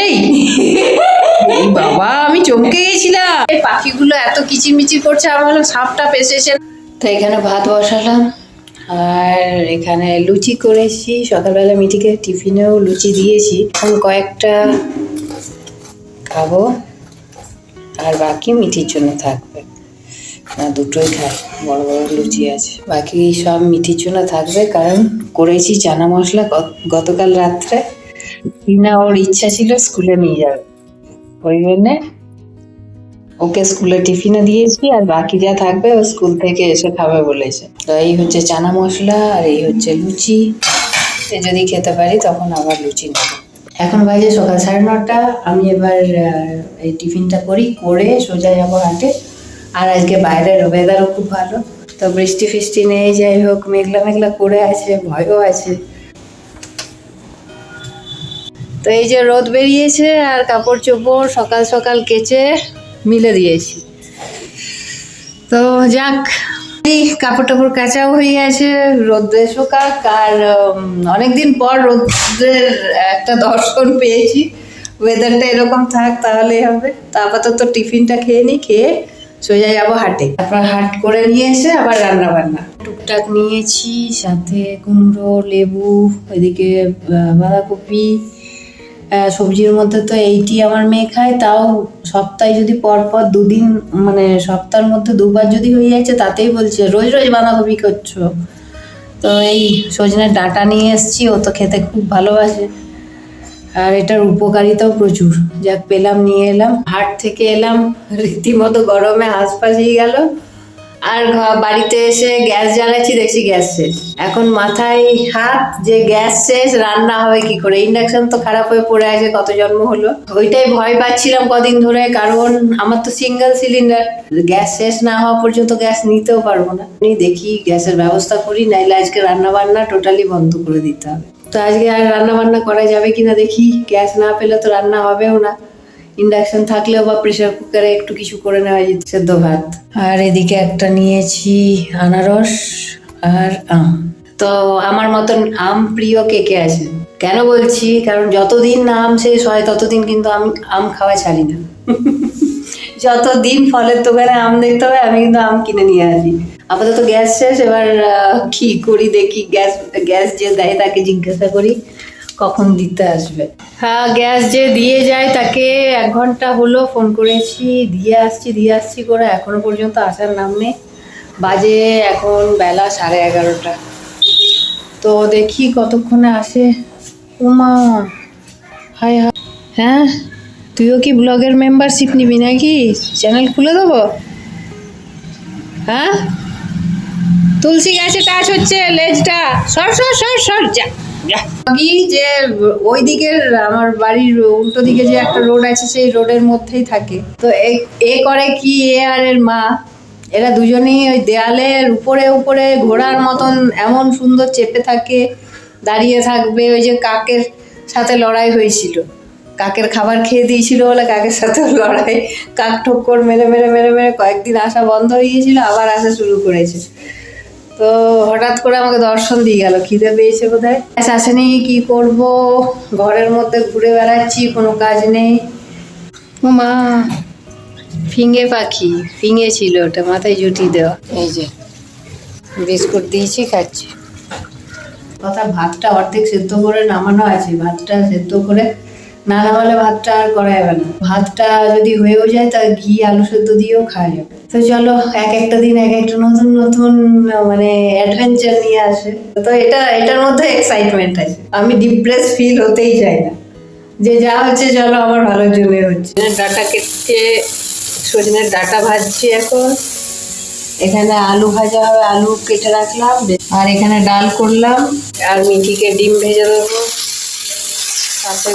এই বাবা, আমি চমকে গেছিলাম। এই পাখিগুলো এত কিচিরমিচির করছে, আমার ভাবলাম সাপটা এসেছে। তো এখানে ভাত বসালাম, আর এখানে লুচি করেছি। সকালবেলা মিঠিকে টিফিনেও লুচি দিয়েছি। এখন কয়েকটা খাবো, আর বাকি মিঠির জন্য থাকবে। না, দুটোই খাই, বড় বড় লুচি আছে। বাকি সব মিঠির জন্য থাকবে, কারণ করেছি চানা মশলা গতকাল রাত্রে। টিনা ওর ইচ্ছা ছিল স্কুলে নিয়ে যাবে, ওই জন্যে ওকে স্কুলে টিফিনে দিয়েছি, আর বাকি যা থাকবে ও স্কুল থেকে এসে খাবে বলেছে। তো এই হচ্ছে চানা মশলা, আর এই হচ্ছে লুচি। যদি খেতে পারি তখন আবার লুচি নেব। এখন বাজে সকাল 9:30। আমি এবার এই টিফিনটা করে সোজা যাবো হাটে। আর আজকে বাইরের ওয়েদারও খুব ভালো, তো বৃষ্টি ফিষ্টি নেই, যাই হোক মেঘলা মেঘলা করে আছে, ভয়ও আছে। তো এই যে রোদ বেরিয়েছে, আর কাপড় চোপড় সকাল সকাল কেচে মিলে দিয়েছি। তো যাক, কাপড় টাপড় কাচাও হয়ে গেছে, রোদ্রে শুকাক। আর অনেকদিন পর রোদ্রের একটা দর্শন পেয়েছি। ওয়েদারটা এরকম থাক তাহলেই হবে। তো আপাতত টিফিনটা খেয়ে নিই, খেয়ে সোজা যাবো হাটে। তারপর হাট করে নিয়ে এসে আবার রান্না বান্না টুকটাক নিয়েছি, সাথে কুমড়ো, লেবু, এদিকে বাঁধাকপি। সবজির মধ্যে তো এইটি আমার মেয়ে খায়, তাও সপ্তাহে যদি পরপর দুদিন, মানে সপ্তাহের মধ্যে দুবার যদি হয়ে যাচ্ছে, তাতেই বলছে রোজ রোজ বাঁধাকপি করছো। তো এই সজনের ডাঁটা নিয়ে এসেছি, ও তো খেতে খুব ভালোবাসে, আর এটার উপকারিতাও প্রচুর। যাক পেলাম, নিয়ে এলাম। হাট থেকে এলাম, রীতিমতো গরমে হাঁসফাঁস হয়ে গেল। আর বাড়িতে এসে গ্যাস জ্বালাচ্ছি, দেখছি গ্যাস শেষ। এখন মাথায় হাত যে গ্যাস শেষ, রান্না হবে কি করে? ইন্ডাকশন তো খারাপ হয়ে পড়ে আছে, কত জন্ম হলো। ওইটাই ভয় পাচ্ছিলাম কদিন ধরে, কারণ আমার তো সিঙ্গেল সিলিন্ডার। গ্যাস শেষ না হওয়া পর্যন্ত গ্যাস নিতেও পারবো না। আমি দেখি গ্যাসের ব্যবস্থা করি, নাইলে আজকে রান্না বান্না টোটালি বন্ধ করে দিতে হবে। তো আজকে আর রান্না বান্না করা যাবে কিনা দেখি। গ্যাস না পেলে তো রান্না হবেও না। ইন্ডাকশন থাকলেও বা প্রেসার কুকারে একটু কিছু করে নেওয়া যেত, সেদ্ধ ভাত। আর এদিকে একটা নিয়েছি আনারস আর আম। তো আমার মতন আম প্রিয় কে কে আছে? কেন বলছি, কারণ যতদিন না আম শেষ হয় ততদিন কিন্তু আমি আম খাওয়া ছাড়ি না। যতদিন ফলের দোকানে আম দেখতে হবে, আমি কিন্তু আম কিনে নিয়ে আসি। আপাতত গ্যাস শেষ, এবার কি করি দেখি। গ্যাস যে দেয় তাকে জিজ্ঞাসা করি কখন দিতে আসবে। হ্যাঁ, গ্যাস যে দিয়ে যায় তাকে 1 ঘন্টা হলো ফোন করেছি, দিয়ে আসছি করে এখনো পর্যন্ত আসার নাম নেই। বাজে এখন বেলা 11:30। তো দেখি কতক্ষণে আসে। উমা, হায় হায়। হ্যাঁ, তুইও কি ব্লগের মেম্বারশিপ নিবি নাকি? চ্যানেল খুলে দেবো? হ্যাঁ, তুলসী গাছে টাচ হচ্ছে লেজটা, সর সর সর সর, যা যে ওই দিকের আমার বাড়ির উল্টো দিকে যে একটা রোড আছে, সেই রোডের মধ্যেই থাকে। তো এ করে কি, এ আর এর মা, এরা দুজনেই ওই দেয়ালের উপরে উপরে ঘোড়ার মতন এমন সুন্দর চেপে থাকে, দাঁড়িয়ে থাকবে। ওই যে কাকের সাথে লড়াই হয়েছিল, কাকের খাবার খেয়ে দিয়েছিল বলে কাকের সাথে লড়াই, কাক ঠোক্কর মেরে মেরে মেরে মেরে কয়েকদিন আসা বন্ধ হয়ে গিয়েছিল, আবার আসা শুরু করেছে। তো হঠাৎ করে আমাকে দর্শন দিয়ে গেল, খিদে পেয়েছে বোধহয়। আসেনি, কি করব, ঘরের মধ্যে ঘুরে বেড়াচ্ছি, কোনো কাজ নেই। ও মা, ফিঙে পাখি, ফিঙে ছিল ওটা, মাথায় জুটি দেওয়া। এই যে বিস্কুট দিয়েছি, খাচ্ছি। কথা, ভাতটা অর্ধেক সেদ্ধ করে নামানো আছে, ভাতটা সেদ্ধ করে না নামালে ভাতটা আর করা যাবে না। ভাতটা যদি হয়েও যায়, তা ঘি আলু সেদ্ধ দিয়েও খাওয়া যাবে। তো চলো, একটা দিন একটা নতুন নতুন মানে অ্যাডভেঞ্চার নিয়ে আসে। তো এটার মধ্যে এক্সাইটমেন্ট আছে। আমি ডিপ্রেস ফিল হতেই চাই না, যে যা হচ্ছে চলো আমার ভালোর জন্য হচ্ছে। ডাটা কেটে সজনের ডাটা ভাজছি এখন। এখানে আলু ভাজা হবে, আলু কেটে রাখলাম, আর এখানে ডাল করলাম, আর মিঠিকে ডিম ভেজে দেবো।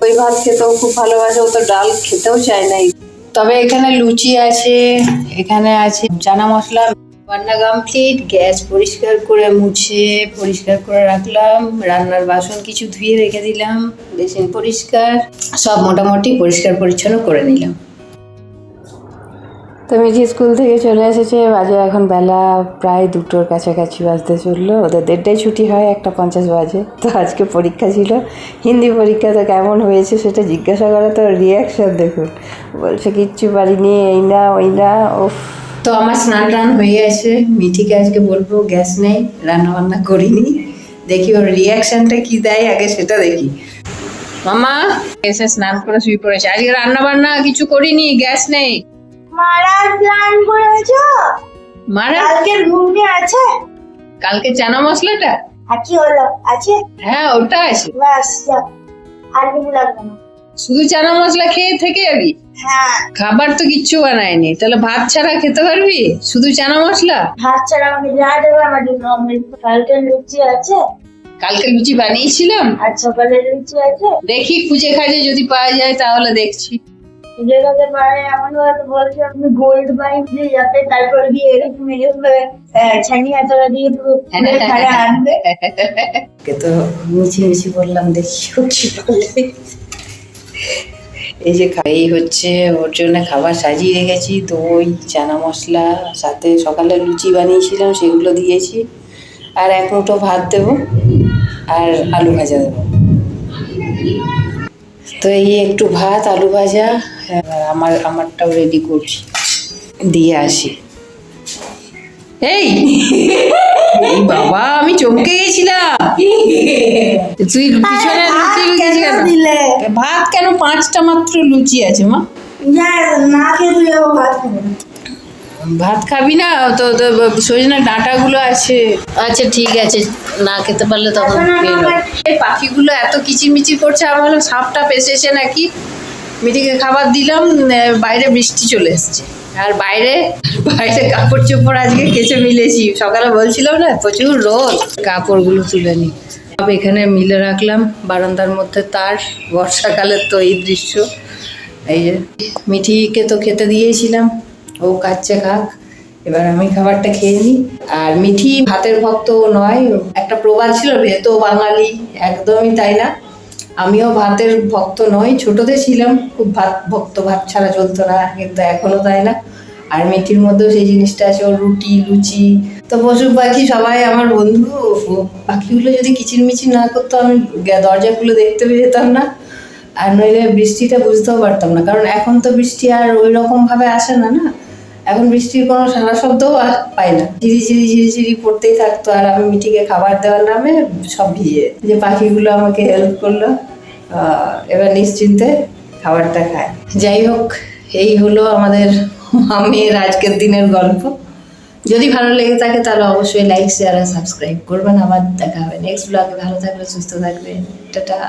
ওই ভাত খেতেও খুব ভালোবাসে, ও তো ডাল খেতেও চায় না। তবে এখানে লুচি আছে, এখানে আছে চানা মশলা। রান্না কমপ্লিট। গ্যাস পরিষ্কার করে মুছে পরিষ্কার করে রাখলাম, রান্নার বাসন কিছু ধুয়ে রেখে দিলাম, বেসিন পরিষ্কার, সব মোটামুটি পরিষ্কার পরিচ্ছন্ন করে নিলাম। তো মিঠি স্কুল থেকে চলে এসেছে, বাজে এখন বেলা প্রায় 2টোর কাছাকাছি বাজতে চললো। ওদের 1:30 ছুটি হয়, 1:50 বাজে। তো আজকে পরীক্ষা ছিল, হিন্দি পরীক্ষা। তো কেমন হয়েছে সেটা জিজ্ঞাসা করে, তো রিয়াকশন দেখুন, বলছে কিচ্ছু পারিনি, এই না ওই না। ও তো আমার স্নান টান হয়ে গেছে। মিঠিকে আজকে বলবো গ্যাস নেই, রান্না বান্না করিনি, দেখি ওর রিয়াকশনটা কি দেয়, আগে সেটা দেখি। মামা এসে স্নান করে শুয়ে পড়েছে, আজকে রান্না বান্না কিছু করিনি, গ্যাস নেই। মারার প্ল্যান করেছো? মারা কালকের ঘুমটি আছে? কালকে চানা মশলাটা আর কি হলো? আছে? হ্যাঁ ওটা আছে, বাস যাও, আর কিছু লাগবে না। শুধু চানা মশলা খেয়ে থেকে যাবি? হ্যাঁ, খাবার তো কিচ্ছু বানায়নি, তাহলে ভাত ছাড়া খেতে পারবি? শুধু চানা মশলা? ভাত ছাড়া আমাকে যা দেবে আমার জন্য অমৃত। কালকের লুচি আছে? কালকে লুচি বানিয়েছিলাম, আর সকালের লুচি আছে? দেখি খুঁজে খাজে যদি পাওয়া যায় তাহলে দেখছি। খুঁজে খেতে পারে এমন হয়তো বলছে আপনি গোল্ড বাইক দিয়ে যাতে তারপর গিয়ে এরকম ছানিয়া তোরা দিয়ে পুরো খাড়া আনবে। তো মিছি মিছি বললাম, দেখি ও কি বলে। এই যে এই হচ্ছে ওর জন্য খাবার সাজিয়ে রেখেছি, দই, চানা মশলা, সাথে সকালে লুচি বানিয়েছিলাম সেগুলো দিয়েছি, আর 1 মুঠো ভাত দেবো, আর আলু ভাজা দেবো। তো এই একটু ভাত, আলু ভাজা, আমারটাও রেডি করছি, দিয়ে আসি। এই এই বাবা, আমি চমকে গেছিলাম। তুই পিছনে লুচি লুচি কেন দিলে? ভাত কেন? 5টা মাত্র লুচি আছে মা। না খেয়ে তুই ভাত খাবো না। ভাত খাবি না তো? সজনে ডাঁটাগুলো আছে। আচ্ছা ঠিক আছে, না খেতে পারলে তখন খেয়ে নাও। এই পাখিগুলো এত কিচিরমিচির করছে, আমার ভাবলাম সাপটা এসেছে নাকি। মিটিকে খাবার দিলাম, বাইরে বৃষ্টি চলে এসছে, আর বাইরে কাপড় চোপড় আজকে কেচে মিলেছি। সকালে বলছিলাম না প্রচুর রোদ, কাপড়গুলো তুলে নি সব এখানে মিলে রাখলাম বারান্দার মধ্যে। তার বর্ষাকালের তো এই দৃশ্য। এই যে মিঠিকে তো খেতে দিয়েছিলাম, ও কাচ্চে খাক, এবার আমি খাবারটা খেয়ে নিই। আর মিঠি ভাতের ভক্ত নয়, একটা প্রবাদ ছিল ভেতো বাঙালি, একদমই তাই না। আমিও ভাতের ভক্ত নই, ছোটতে ছিলাম খুব ভাত ভক্ত, ভাত ছাড়া চলতো না, কিন্তু এখনো তাই না। আর মিঠির মধ্যেও সেই জিনিসটা আছে, ওর রুটি লুচি। তো পশু পাখি সবাই আমার বন্ধু, পাখিগুলো যদি কিচিরমিচির না করতো আমি দরজা খুলে দেখতে পেয়ে যেতাম না, আর নইলে বৃষ্টিটা বুঝতেও পারতাম না। কারণ এখন তো বৃষ্টি আর ওই রকম ভাবে আসে না, না এখন বৃষ্টির কোনো সারা শব্দও পাই না, ঝিরিঝিরি ঝিরিঝিরি পড়তেই থাকতো। আর আমি মিঠিকে খাবার দেওয়ার নামে সব ভিজে, যে পাখিগুলো আমাকে হেল্প করলো, এবার নিশ্চিন্তে খাবারটা খায়। যাই হোক, এই হলো আমাদের মামের আজকের দিনের গল্প। যদি ভালো লেগে থাকে তাহলে অবশ্যই লাইক, শেয়ার আর সাবস্ক্রাইব করবেন। আবার দেখা হবে নেক্সট ব্লগে। ভালো থাকবে, সুস্থ থাকবে, টাটা।